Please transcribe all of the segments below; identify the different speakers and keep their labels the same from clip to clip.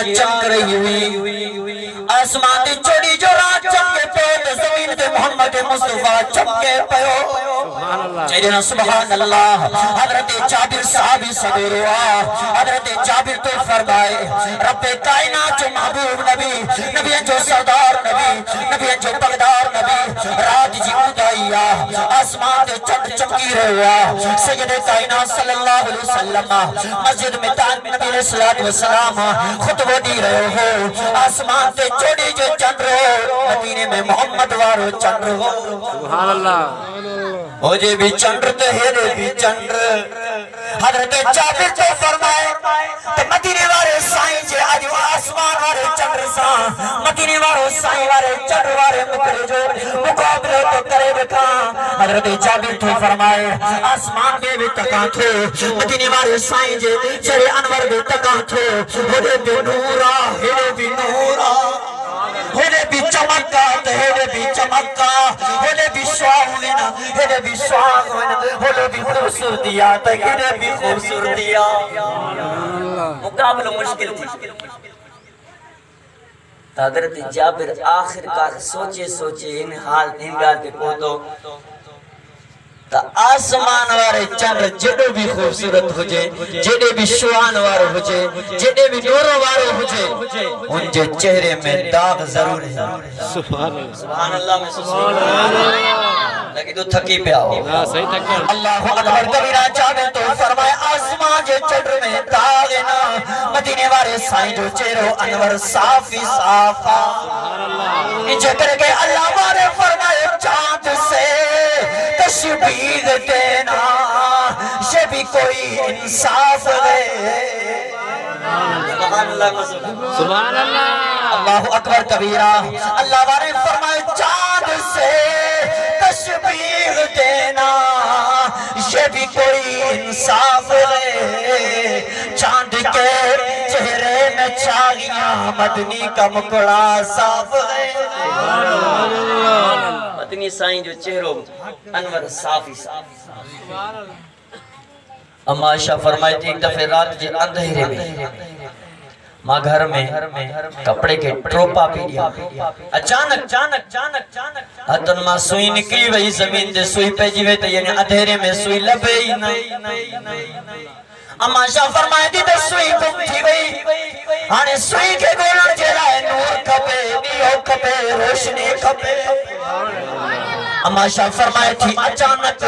Speaker 1: چمک رہی ہوئی آسمان دی چوڑی جو رات چمکے پہ زمین دے محمد مصطفیٰ چمکے پیو چیرنا سبحان اللہ حضرت جابر صحابی صدر ہوا حضرت جابر تو فرمائے رب کائنات جو محبوب نبی نبی جو سردار نبی جو بغدار نبی رات جی اودائیا آسمان دے چند چمکی رہا سید کائنات صلی اللہ علیہ وسلم مسجد میں نبی علیہ السلام خطبہ دی رہے ہو آسمان تے چوڑی جو چند رہو مدینے میں محمد وارو چند رہو
Speaker 2: سبحان اللہ
Speaker 1: ہو جے بھی چند تے ہیرے بھی چند حضرت جابر تو فرمائے تے مدینے وارے سائیں جے آج آسمان وارے چند رسان مدینے وارو سائیں وارے چند وارے مکرے جو مقابلہ تو کرے بکا حضرت جابر تو فرمائے آسمان دے بھی تکاں تھو مدینے وارے سائیں جے چرے انور بھی تکاں تھو ہدے بھی نورا ہدے بھی نورا ہدے بھی چمکا ہدے بھی چمکا ہدے بھی شواہونا ہدے بھی شواہونا ہدے بھی خوبصورتیا ہدے بھی خوبصورتیا مقابلہ مشکل تھی حضرت جابر آخر کار سوچے ان حال پہ پہنچو تا آسمان وارے چند جڑے بھی خوبصورت ہو جے جڑے بھی شوان وارو ہو جے جڑے بھی نورو وارو ہو جے ان جے چہرے میں داغ ضرور ہے سبحان اللہ میں سبحان اللہ لیکن تو تھکی پہ آؤ اللہ اکبر کبیرہ جابر تو فرمائے آسمان جے چڑھ میں داغ نا مدینے وارے سائیں جو چہرو انور صافی صافا ان جے کر کے اللہ وارے فرمائے چاند سے تشبیہ دینا یہ بھی کوئی انصاف ہے سبحان اللہ اللہ اکبر کبیرہ اللہ وارے فرمائے چاند سے تشبیہ دینا یہ بھی کوئی انصاف ہے چاند کے چہرے میں چاہیاں مدنی کا مکڑا صاف ہے مدنی سائیں جو چہروں انور صافی اما عائشہ فرمائی تھی ایک دفعہ رات کے اندھیرے میں ماں گھر میں کپڑے کے ٹروپا پی دیا اچانک ہتن ماں سوئی نکلی وہی زمین دے سوئی پہ جیوے تو یعنی اندھیرے میں سوئی لبے ہی نہیں اما عائشہ فرمائی تھی تو سوئی گم تھی وہی آنے سوئی کے گولن جلائے نور کپے نیو کپے روشنی کپے اما عائشہ فرمائے تھی اچانک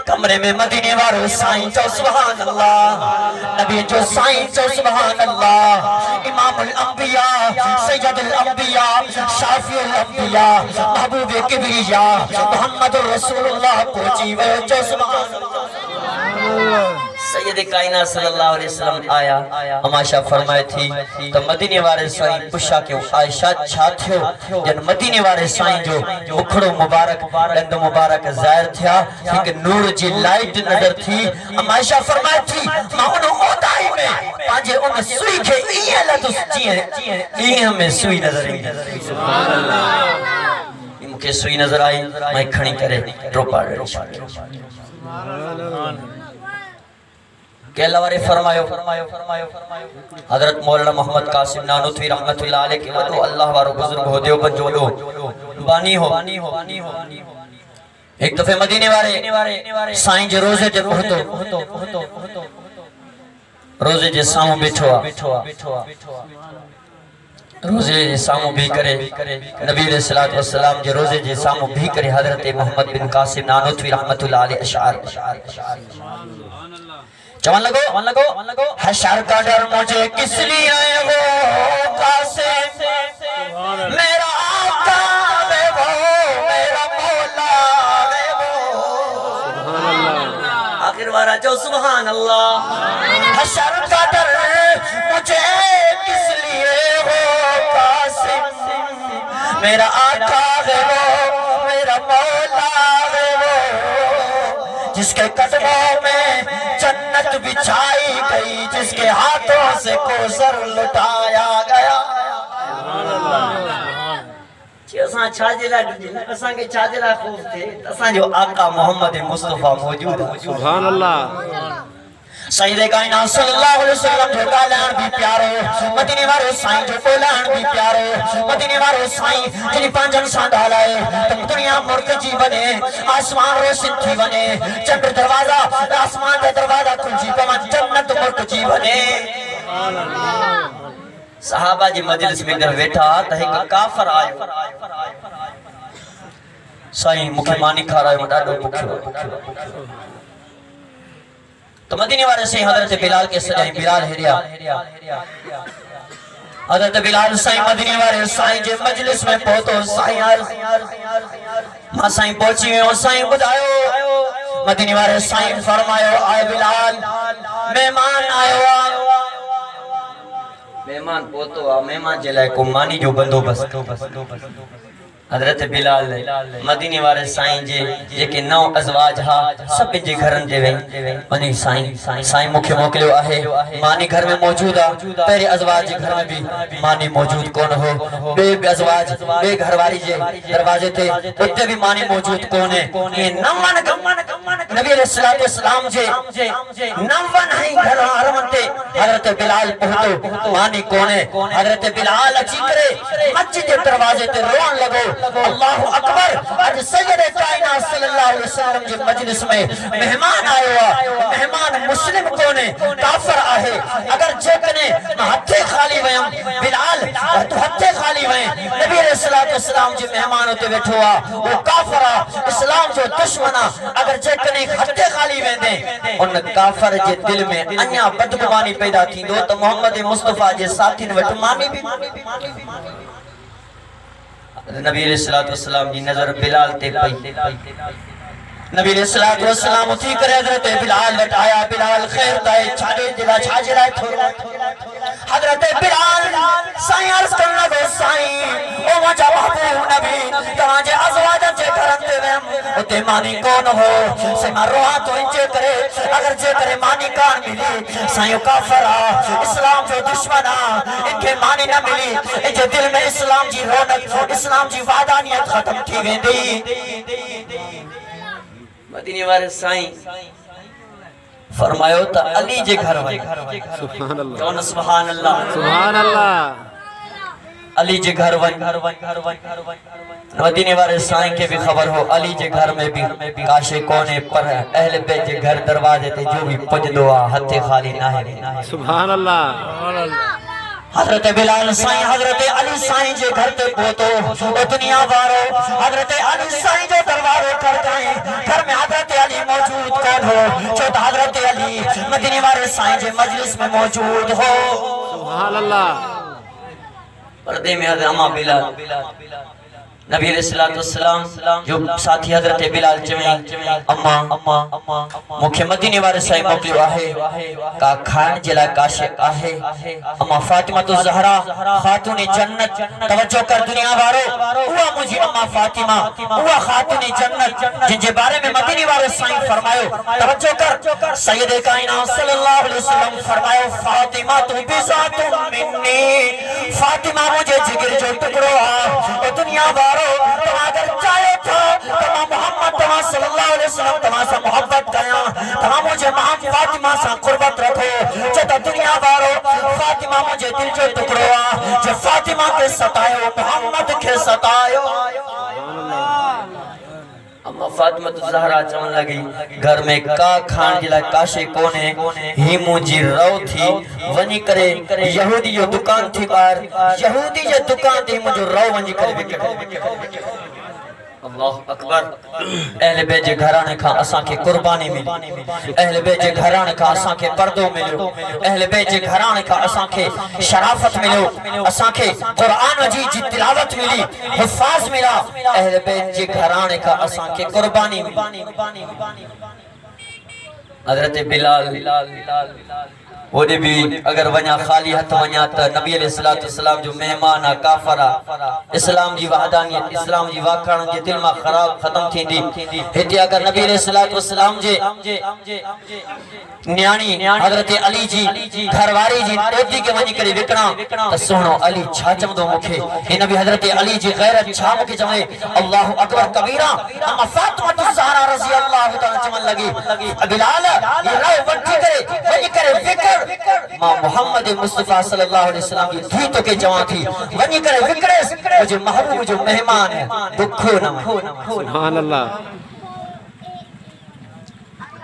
Speaker 1: کمرے میں مدینے وارو سائیں جو سبحان اللہ نبی جو سائیں جو سبحان اللہ امام الانبیاء سید الانبیاء شافی الانبیاء محبوب کبریہ محمد رسول اللہ پہنچی وہ جو سبحان اللہ سید کائنات صلی اللہ علیہ وسلم آیا اما عائشہ فرمائے تھی تو مدینے وارے سائیں پوچھا کہ عائشہ چھاتھیو جن مدینے وارے سائیں جو مکھڑو مبارک لند مبارک ظاہر تھیا کہ نور جی لائٹ نظر تھی اما عائشہ فرمائے تھی ماں انہوں اوتائی میں پانجے ان سوئی کے ایہ لدس چیئے ایہ میں سوئی نظر آئی سبحان اللہ مکہ سوئی نظر آئی میں کھڑی کرے روپا رہی کہ اللہ وارے فرمائیو حضرت مولانا محمد قاسم نانوتوی رحمت اللہ علیہ کی ودو اللہ وارو بزرگ ہو دیو بنجولو بانی ہو ایک دفعہ مدینے وارے سائیں جے روزے جے بہتو روزے جے سامو بیٹھوا روزے جے سامو بھی کرے نبی علیہ السلام جے روزے جے سامو بھی کرے حضرت محمد بن قاسم نانوتوی رحمت اللہ علیہ اشعار چوان لگو حشر کا ڈر مجھے کس لیے ہو قاسم میرا آقا ہے وہ میرا مولا ہے وہ آخر وارا جو سبحان اللہ حشر کا ڈر مجھے کس لیے ہو قاسم میرا آقا ہے وہ میرا مولا ہے وہ جس کے قدموں میں جنت بچھائی گئی جس کے ہاتھوں سے کوثر لٹایا گیا اساں چھاجلا اساں کے چھاجلا خوف تھے اساں جو آقا محمد مصطفیٰ موجود ہے
Speaker 2: سبحان اللہ
Speaker 1: سید کائنات صلی اللہ علیہ وسلم جو ڳالهائڻ بھی پیارو مدینے وارو سائیں جو ڳولهائڻ بھی پیارو مدینے وارو سائیں جن پانچن سان ڳالهائے ته دنیا مرد جي وڃي آسمان روشن ٿي وڃي چنڊ دروازہ آسمان جو دروازہ کھلجي پوان جنت مرد جي وڃي صحابہ جي مجلس میں در ويٺا ته هڪ کافر آيو سائیں مکھے مانی کھارايو ڏاڍو بکيو تو مدینے والے سے حضرت بلال کے سجائیں بلال ہریا حضرت بلال سائیں مدینے والے سائیں جے مجلس میں پہتو سائیں ماں سائیں پہنچی میں سائیں بدھائیو مدینے والے سائیں فرمائیو آئے بلال مہمان آئیو مہمان پہتو مہمان جلائے کو مانی جو بندو بس حضرت بلال مدینے والے سائیں جے کہ نو ازواج ہا سب جے گھرن دے ونی سائیں مکھے موکلیو آہے مانی گھر میں موجود آ پہرے ازواج جے گھر میں بھی مانی موجود کون ہو بے ازواج بے گھر واری جے دروازے تھے اتے بھی مانی موجود کون ہے یہ نوان نبی علیہ السلام جے نوان ہی گھر حرمن تے حضرت بلال پہتو مانی کون ہے حضرت بلال اچھی کرے مسجد کے دروازے تے روان لگو اللہ اکبر آج سید کائنات صلی اللہ علیہ وسلم جے مجلس میں مہمان آئے ہوا مہمان مسلم کونے کافر آہے اگر جیکنے ہتھے خالی ویم بلال تو ہتھے خالی ویم نبی علیہ السلام جے مہمان ہوتے بیٹھو ہوا وہ کافر اسلام جو دشمنا اگر جیکنے ہتھے خالی ویم دیں ان کافر جے دل میں انیا بدگمانی پیدا تھی دو تو محمد مصطفیٰ جے ساتھین وٹمانی بھی نبی علیہ السلام کی نظر بلال تے پئی نبی علیہ السلام اٹھی کر حضرت بلال لٹایا بلال خیر دائے چھاڑے جلا چھاجے لائے تھوڑا حضرت بلال سائیں عرض کرنا گو سائیں او مجھا محبوب نبی تمہاں جے ازواجن جے کرنتے ویم اتے مانی کون ہو سیما روحاں تو انچے کرے اگر جے کرے مانی کان ملی سائیں کافرہ اسلام جو دشمنہ ان کے مانی نہ ملی ان کے دل میں اسلام جی رونق اسلام جی وعدانیت ختم تھی ویندی مدینے والے سائیں فرمایو تا علی جے گھر وائے کون سبحان اللہ علی جے گھر وائے مدینے والے سائیں کے بھی خبر ہو علی جے گھر میں بھی کاشے کونے پر اہل بیت جے گھر دروازے تے جو بھی پج دعا ہتھے خالی نہ ہے
Speaker 2: سبحان اللہ
Speaker 1: حضرت بلال سائیں حضرت علی سائیں جے گھر تے پہتو او دنیا وارو حضرت علی سائیں جو دروازے کر جائیں گھر میں حضرت علی موجود کون ہو چوتھا حضرت علی مدینے والے سائیں جے مجلس میں موجود ہو
Speaker 2: سبحان اللہ
Speaker 1: پردے میں حضرت اما بلال نبی علیہ السلام جو ساتھی حضرت بلال چوئیں اما مکھے مدینے والے سائیں موکلیو آہے کا کھان جلا کاشے آہے اما فاطمہ تو زہرا خاتون جنت توجہ کر دنیا وارو ہوا مجھے اما فاطمہ ہوا خاتون جنت جن جے بارے میں مدینے والے سائیں فرمائیو توجہ کر سید کائنات صلی اللہ علیہ وسلم فرمائیو فاطمہ تو بذات منی فاطمہ مجھے جگر جو ٹکڑو دنیا وارو تو اگر چاہے تھا تمام محمد تمام صلی اللہ علیہ وسلم تمام سے محبت کیا تمام مجھے فاطمہ سے قربت رکھو چاہتا دنیا بارو فاطمہ مجھے دل جو ٹکڑوا جو فاطمہ کے ستائیو محمد کے ستائیو اما فاطمہ تو زہرا چون لگی گھر میں کا کھان جلا کاشے کونے ہی مجھے رو تھی ونی کرے یہودی جو دکان تھی بار یہودی جو دکان تھی مجھے رو ونی کرے اللہ اکبر اہل بیت جے گھرانے کھا اساں کے قربانی ملی اہل بیت جے گھرانے کھا اساں کے پردو ملو اہل بیت جے گھرانے کھا اساں کے شرافت ملو اساں کے قرآن جی تلاوت ملی حفاظ ملا اہل بیت جے گھرانے کھا اساں کے قربانی ملی حضرت بلال وہ بھی اگر ونیا خالی ہتھ ونیا تا نبی علیہ السلام جو مہمان کافرہ اسلام جی وحدانیت اسلام جی واقعان جے دل میں خراب ختم تھی دی ہتی اگر نبی علیہ السلام جے نیانی حضرت علی جی گھرواری جی ٹوٹی کے ونی کرے وکنا تو سنو علی چھا چمدو مکھے یہ نبی حضرت علی جی غیرت چھا مکھے چمے اللہ اکبر کبیرہ اما فاطمہ الزہرا رضی اللہ تعالیٰ چمن لگی بلال یہ راہ وٹھی کرے ونی کرے وکر ماں محمد مصطفیٰ صلی اللہ علیہ وسلم کی دھیتوں کے جوان تھی ونی کرے وکریس جو محبوب جو مہمان ہے دکھو نہ
Speaker 2: سبحان اللہ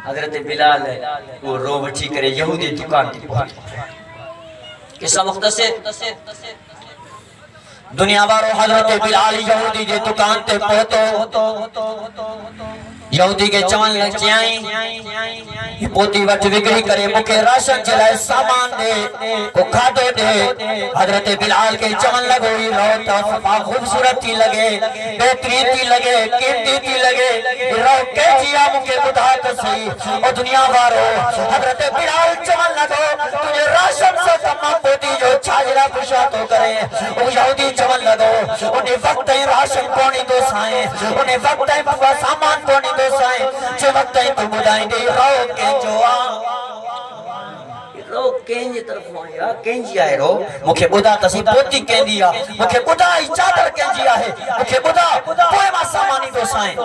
Speaker 1: حضرت بلال ہے وہ رو بٹھی کرے یہودی دکان تھی پہنچ قصہ مختصر دنیا بارو حضرت بلال یہودی جے دکان تے پہتو یہودی کے چون لگ چیائیں یہ پوتی وٹ وگڑی کرے مکے راشن چلائے سامان دے کو کھادو دے حضرت بلال کے چون لگوئی روتا صفا خوبصورت تھی لگے بہترین تھی لگے قیمتی تھی لگے رو کے جیا مکے بدا تو صحیح اور دنیا بارو حضرت بلال چون لگو تجھے راشن سے تمام پوتی جو چھاجرہ پشاتو کرے وہ یہودی چون لگو انہیں وقت ہے راشن کونی دو سائیں انہیں وقت ہے سامان کونی دو سائیں جو وقت ہے تو بدائیں دے رو کینجو رو کینجی طرف آیا کینجی آئے رو مکھے بدا تسی پوتی کینجی آ مکھے بدا ہی چادر کینجی آئے مکھے بدا کوئی ماں سامانی دو سائیں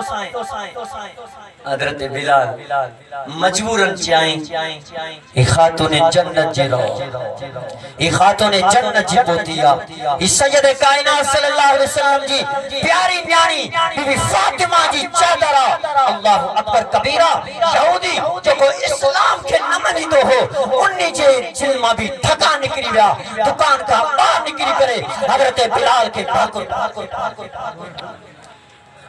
Speaker 1: حضرت بلال مجبوراً چاہیں ای خاتون جنت جی رو ای خاتون جنت جی پوتیا ای سید کائنات صلی اللہ علیہ وسلم جی پیاری نیانی بی بی فاطمہ جی چادرہ اللہ اکبر کبیرہ یہودی جو کو اسلام کے نمانی دو ہو انہی جے چلمہ بھی تھکا نکری بیا دکان کا باہر نکری کرے حضرت بلال کے بھاکر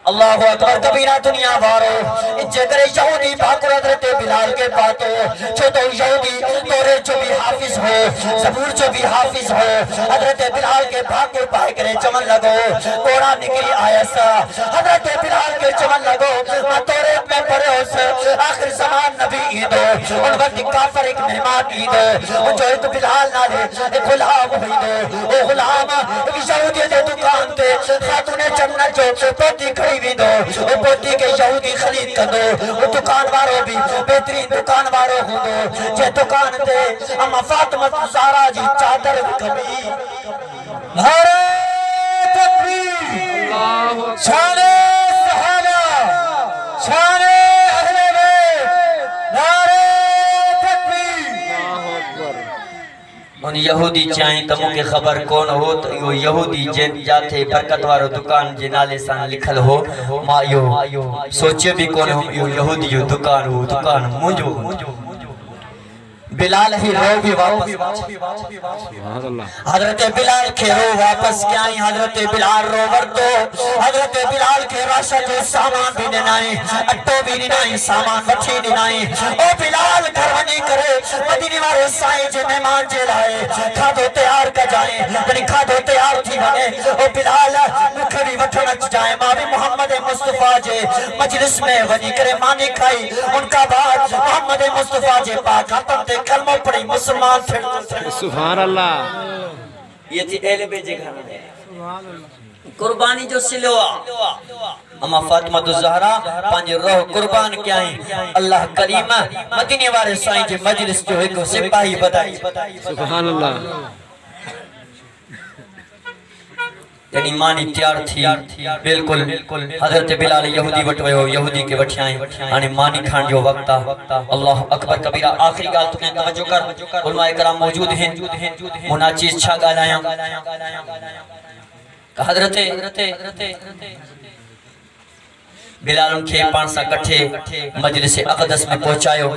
Speaker 1: اللہ اکبر کبیرہ دنیا بارو اجھے کرے یہودی بھاکر حضرت بلال کے باتو چھو تو یہودی تورے جو بھی حافظ ہو زبور جو بھی حافظ ہو حضرت بلال کے بھاکر پائے کرے چمن لگو کوڑا نکری آیا سا حضرت بلال کے چمن لگو ماں تورے میں پڑے ہو سے آخر زمان نبی عیدو ان وقت کافر ایک مہمان عیدو جو ایک بلال نہ لے ایک غلام عیدو او غلام یہودی دے دکان تے خاتون جنت جو پوتی کھڑی بھی دو وہ پوتی کے یہودی خرید کر دو وہ دکان وارو بھی بہترین دکان وارو ہوں دو جے دکان تے اما فاطمہ زہرا جی چادر کبھی نعرہ تکبیر شان صحابہ شان اہل بیت نعرہ تکبیر ان یہودی چاہیں تمہوں کے خبر کون ہو تو یہ یہودی جن جاتے برکت وارو دکان جنالے سان لکھل ہو ما یو سوچے بھی کون ہو یہ یہودی جو دکان ہو دکان مجھو بلال ہی رو بھی واپس حضرت بلال کے رو واپس کیا ہی حضرت بلال رو بردو حضرت بلال کے راشد سامان بھی ننائیں اٹو بھی ننائیں سامان بچھی ننائیں او بلال گھروانی کرے مدینی وارے سائیں جے مہمان جے لائے کھادو تیار کا جائیں یعنی کھادو تیار تھی بنے او بلال مکھڑی وٹھنچ جائیں ماں بھی محمد مصطفیٰ جے مجلس میں ونی کرے مانی کھائی ان کا بعد محمد مصطفیٰ جے پاک ہاتم تے کلمہ پڑی مسلمان پھر
Speaker 2: سبحان اللہ
Speaker 1: یہ تھی اہل بیت جے گھر میں قربانی جو سلوا اما فاطمہ الزہرا پانچ روح قربان کیا ہیں اللہ کریمہ مدینے وارے سائیں جے مجلس جو ایک سپاہی بدائی
Speaker 2: سبحان اللہ
Speaker 1: یعنی مانی تیار تھی بالکل حضرت بلال یہودی وٹوئے ہو یہودی کے وٹھائیں یعنی مانی کھان جو وقتا اللہ اکبر کبیرہ آخری گال تو کہیں توجہ کر علماء کرام موجود ہیں مناچیز چھا گالایا حضرت بلال ان کے پانچ سا کٹھے مجلس اقدس میں پہنچایو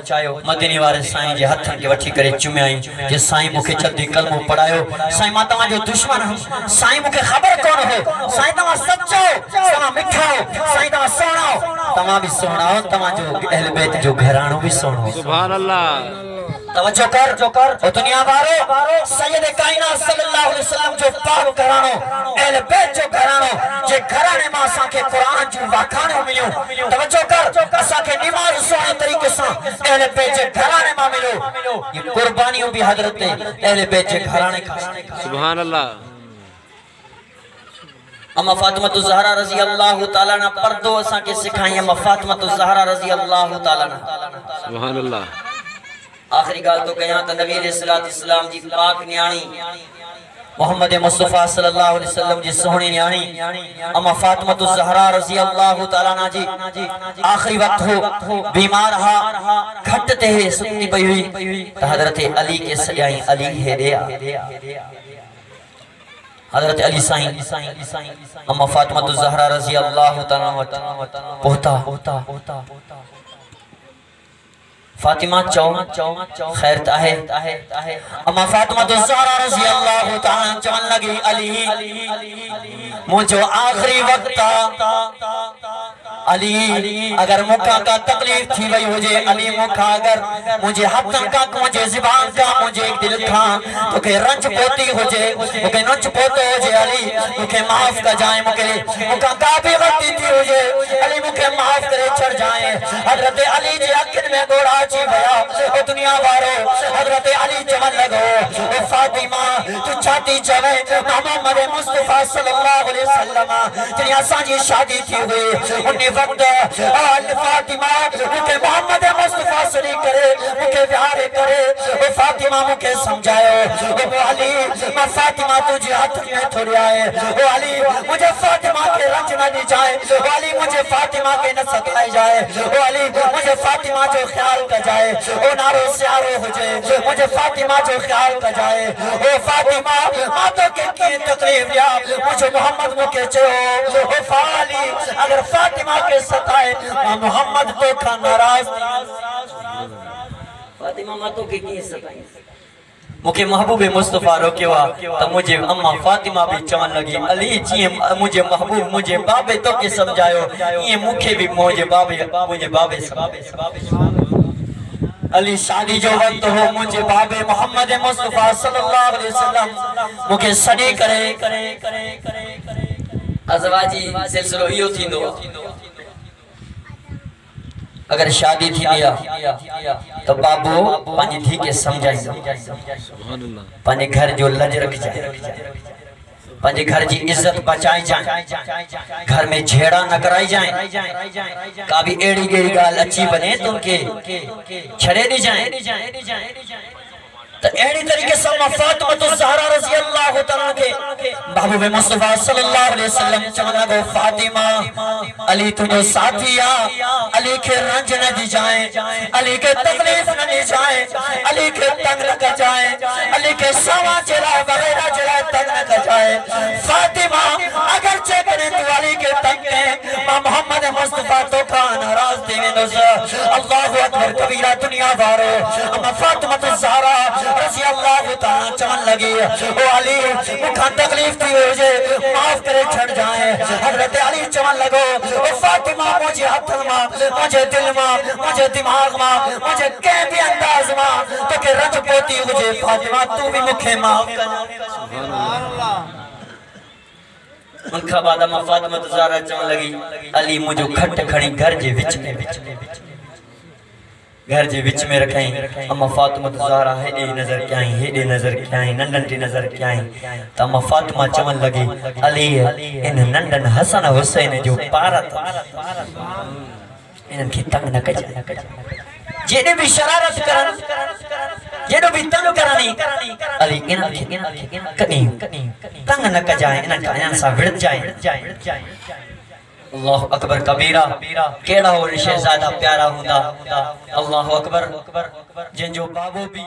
Speaker 1: مدینی وارے سائیں جے ہتھن کے وٹھی کرے چمیائیں جے سائیں مکھے جلدی کلمہ پڑھایو سائیں ماں تمہاں جو دشمن ہوں سائیں مکھے خبر کون ہو سائیں تمہاں سچو تمہاں مٹھاؤ سائیں تمہاں سوناؤ تمہاں بھی سوناؤ تمہاں جو اہل بیت جو گھرانوں بھی سوناؤ
Speaker 2: سبحان اللہ
Speaker 1: توجہ کر اور دنیا بارو سید کائنات صلی اللہ علیہ وسلم جو پاک گھرانوں اہل بیت جو گھرانوں جے گھرانے ماں اساں کے قرآن جو واکھانوں ملیوں توجہ کر اساں کے نماز سونے طریقے سے اہل بیت جے گھرانے ماں ملیوں یہ قربانیوں بھی حضرت اہل بیت کے گھرانے کا
Speaker 2: سبحان اللہ
Speaker 1: اما فاطمہ الزہرا رضی اللہ تعالیٰ نا پردو اساں کے سکھائیں اما فاطمہ الزہرا رضی اللہ تعالیٰ نا
Speaker 2: سبحان اللہ
Speaker 1: آخری گال تو کہاں تا نبی علیہ السلام جی پاک نیانی محمد مصطفیٰ صلی اللہ علیہ وسلم جی سہنی نیانی اما فاطمہ الزہرا رضی اللہ تعالیٰ نا جی آخری وقت ہو بیمار ہا گھٹتے ہیں سنی پئی ہوئی حضرت علی کے سجائیں علی ہے دیا حضرت علی سائیں اما فاطمہ الزہرا رضی اللہ تعالیٰ پہتا فاطمہ چو خیر تاہے اما فاطمہ الزہرا رضی اللہ تعالیٰ چون لگی علی مجھو آخری وقت علی اگر مکہ کا تکلیف تھی وہی مجھے علی مکہ اگر مجھے حتن کا مجھے زبان کا مجھے ایک دل تھا تو کہ رنج پوتی ہو جے مکہ ننچ پوتو ہو جے علی مکہ معاف کا جائیں مکہ کا بھی غلطی تھی ہو جے علی مکہ معاف کرے چھڑ جائیں حضرت علی جی اکن میں گوڑا چی بیا او دنیا بارو حضرت علی چمن لگو او فاطمہ تو چاہتی چوے محمد مصطفیٰ صلی اللہ علیہ وسلم جنہی آسانی شادی تھی ہوئے انہی وقت فاطمہ مکہ محمد مصطفیٰ صلی کرے مکہ بیارے کرے او فاطمہ مکہ سمجھائے او علی میں فاطمہ تجھے ہاتھ میں تھوڑی آئے او علی مجھے فاطمہ کے رنج نہ دی جائے او علی مجھے فاطمہ کے نہ ستائی جائے او علی مجھے فاطمہ جو خیال کا جائے او نارو سیارو ہو جائے مجھے فاطمہ جو خیال کا جائے او فاطمہ ماتوں کے کی تقریب یا مجھے محمد مکہ چاہو او فالی اگر فاطمہ کے ستائے محمد تو کھا ناراض فاطمہ ماتوں کے کی ستائے مکہ محبوب مصطفیٰ روکے ہوا تو مجھے اممہ فاطمہ بھی چون لگی علی چیئے مجھے محبوب مجھے بابے تو کے سمجھائیو یہ مکھے بھی مجھے بابے سمجھائیو علی شادی جو وقت ہو مجھے بابے محمد مصطفیٰ صلی اللہ علیہ وسلم مکہ صدی کرے ازواجی سلسلو ہیو تھی دو اگر شادی تھی دیا تو بابو پانی تھی کے سمجھائیں پانی گھر جو لج رکھ جائے پانی گھر جی عزت بچائی جائیں گھر میں جھیڑا نہ کرائی جائیں کابی ایڑی گیڑی گال اچھی بنے تو ان کے چھڑے دی جائیں تو ایڑی طریقے سے فاطمہ الزہرا رضی اللہ تعالیٰ کے محبوب مصطفیٰ صلی اللہ علیہ وسلم چمنا گو فاطمہ علی تجھو ساتھیا علی کے رنج نہ دی جائیں علی کے تکلیف نہ دی جائیں علی کے تنگ نہ کر جائیں علی کے سوا جلائے وغیرہ جلائے تنگ نہ کر جائیں فاطمہ اگر چیکنے تو علی کے تنگ ہیں محمد مصطفیٰ تو کا ناراض دیویں دوسرا اللہ اکبر کبیرہ دنیا بارو اما فاطمہ الزہرا رضی اللہ تعالیٰ چمن لگی او علی مکھان تکلیف تھی ہو جے معاف کرے چھڑ جائیں حضرت علی چمن لگو او فاطمہ مجھے حتل ماں مجھے دل ماں مجھے دماغ ماں مجھے کہیں بھی انداز ماں تو کہ رنج پوتی مجھے فاطمہ تو بھی مکھے معاف کرنا ان کا بعد اما فاطمہ الزہرا چمن لگی علی مجھے کھٹ کھڑی گھر جے وچ میں گھر جے وچ میں رکھائیں اما فاطمہ الزہرا ہیڈے نظر کیائیں نندن نظر کیائیں تو اما فاطمہ چمن لگی علی ان نندن حسن حسین جو پارت انہن کی تنگ نہ کجائیں جنہیں بھی شرارت کرن جنہیں بھی تنگ کرنی علی انہن کی تنگ نہ کجائیں انہن کا انہن سا وڑت جائیں اللہ اکبر کبیرہ کیڑا ہو شہزادہ پیارا ہوں اللہ اکبر جن جو بابو بھی